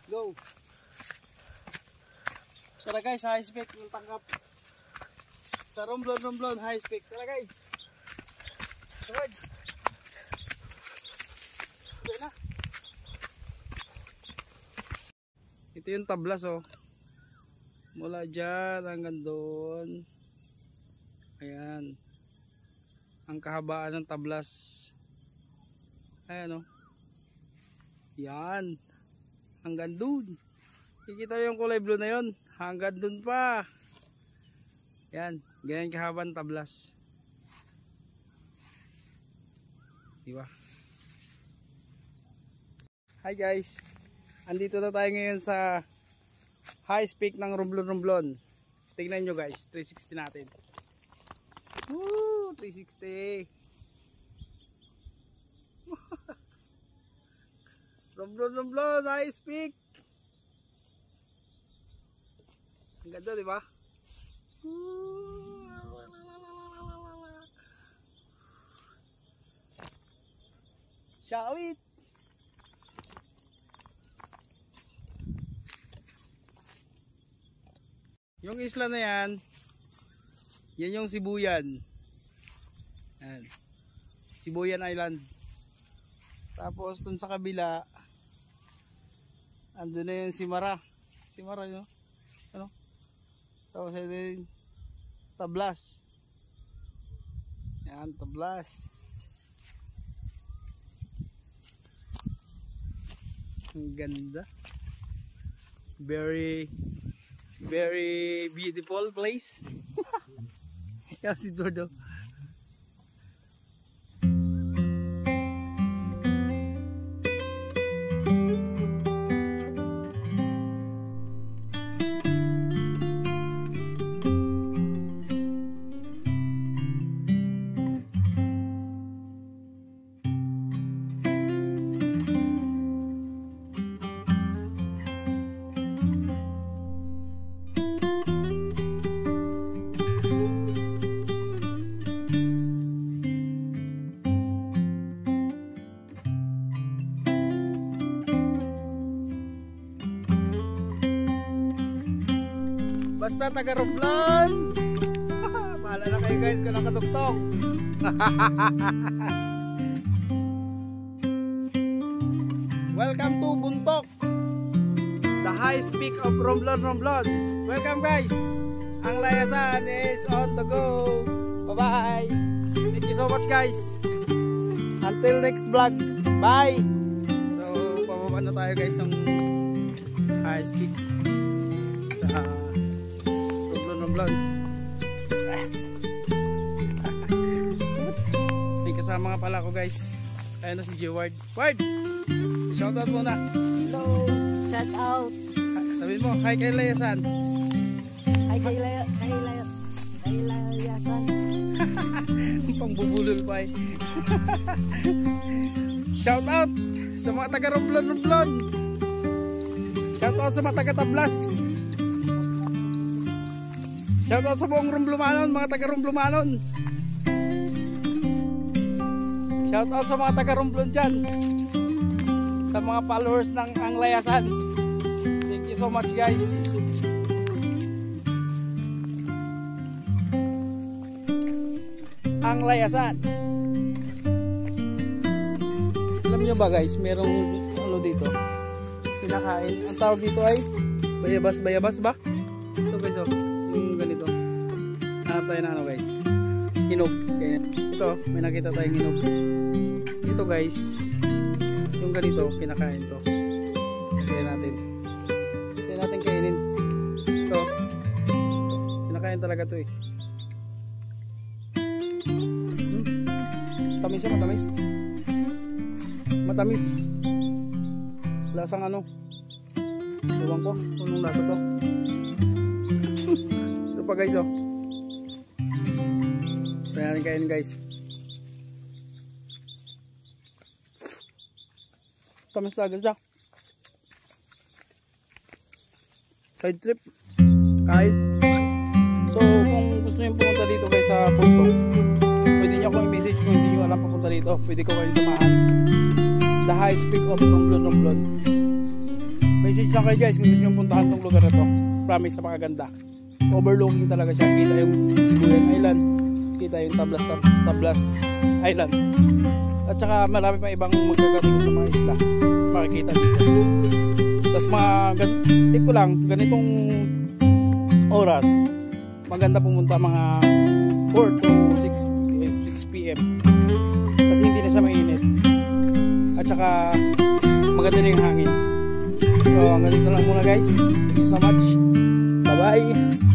Go. Tara guys, high spec yung tangkap. Sa romblon, high spec. Tara guys. Tawad. Okay na. Ito yung tablas oh. Mula dyan hanggang doon. Ayan. Ang kahabaan ng tablas. Ayan oh. Yan. Hanggang doon. Kikita yung kulay blue na yun. Hanggang doon pa. Yan. Ganyan kahabang tablas. Diba? Hi guys. Andito na tayo ngayon sa high peak ng romblon. Tingnan nyo guys. 360 natin. Woo! 360. Romblon, high peak. Ang ganda diba? Shawit. Yung isla na yan yung Sibuyan. Yan. Sibuyan Island. Tapos dun sa kabila andun na yung Simara yun. Ano? Tapos ito Tablas. Yan, Tablas. Ang ganda. Very beautiful place. Yan si Jordo. Basta taga Romblon. Bahala na kayo guys kung nakatuktong. Welcome to Buntok, the highest peak of Romblon. Welcome guys. Ang layasan is on the go. Bye bye. Thank you so much guys. Until next vlog. Bye. So pababa na tayo guys ng highest peak sa Romblon. May kasama nga pala ko guys. Ayan na si Jeward. Ward! Shoutout muna. Hello! Shoutout! Sabihin mo, hi kay Layasan. Hi kay Layasan. Pangbubulol pa eh. Shoutout sa mga taga Romblon. Shoutout sa mga taga Tablas. Shoutout sa buong Romblomanon, mga taga Romblomanon. Shoutout sa mga taga Romblon dyan. Sa mga followers ng Ang Layasan. Thank you so much guys. Ang Layasan. Alam nyo ba guys, merong ano dito kinakain. Ang tawag dito ay bayabas ba? Ito guys oh. Yung ganito hanap tayo na ano guys, hinog. Ito may nakita tayong hinog. Ito guys yung ganito kinakain to. Kaya natin kainin ito. Kinakain talaga to eh. Tamis siya, matamis lasang ano, ewan ko kung anong lasa to. Ito pa guys oh. Kaya natin kainin guys. Tamis talaga siya. Side trip kahit. So kung gusto nyo pumunta dito guys sa Buntok, pwede nyo akong i-message kung hindi nyo alam pupunta dito. Pwede ko kayo samahan. The highest peak of Romblon. Message message lang kayo guys kung gusto nyo puntahan tong lugar na to. Promise na makaganda. Overlooking talaga siya. Kita yung Sibuyan Island, kita yung Tablas Island, at saka marami pa ibang magkagabi sa mga isla makikita dito. Tapos tip ko lang, ganitong oras maganda pumunta mga 4 to 6 p.m. kasi hindi na siya mainit at saka maganda na yung hangin. So hanggang dito lang muna guys. Thank you so much. Bye bye.